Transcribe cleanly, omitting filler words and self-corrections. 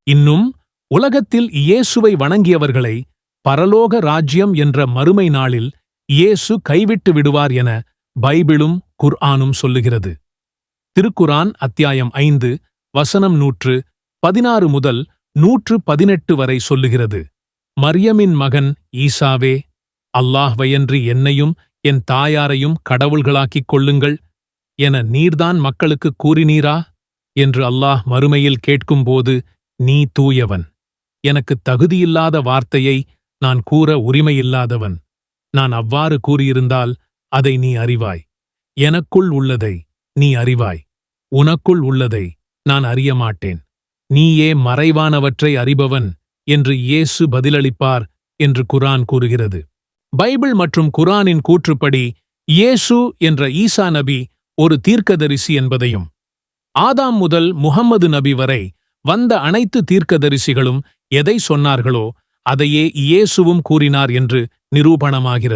இன்னும் உலகத்தில் இயேசுவை வணங்கியவர்களை பரலோக ராஜ்யம் என்ற மறுமை நாளில் இயேசு கைவிட்டு விடுவார் என பைபிளும் குர்ஆனும் சொல்லுகிறது. திருக்குரான் அத்தியாயம் 5 வசனம் 116 முதல் 118 வரை சொல்லுகிறது. மரியமின் மகன் ஈசாவே, அல்லாஹ்வையன்றி என்னையும் என் தாயாரையும் கடவுள்களாக்கிக் கொள்ளுங்கள் என நீர்தான் மக்களுக்கு கூறினீரா என்று அல்லாஹ் மறுமையில் கேட்கும்போது, நீ தூயவன், எனக்கு தகுதியில்லாத வார்த்தையை நான் கூற உரிமையில்லாதவன். நான் அவ்வாறு கூறியிருந்தால் அதை நீ அறிவாய். எனக்குள் உள்ளதை நீ அறிவாய், உனக்குள் உள்ளதை நான் அறிய மாட்டேன். நீயே மறைவானவற்றை அறிபவன் என்று இயேசு பதிலளிப்பார் என்று குர்ஆன் கூறுகிறது. பைபிள் மற்றும் குர்ஆனின் கூற்றுப்படி இயேசு என்ற ஈசா நபி ஒரு தீர்க்கதரிசி என்பதையும், ஆதாம் முதல் முஹம்மது நபி வரை வந்த அனைத்து தீர்க்கதரிசிகளும் எதை சொன்னார்களோ அதையே இயேசுவும் கூறினார் என்று நிரூபணமாகிறது.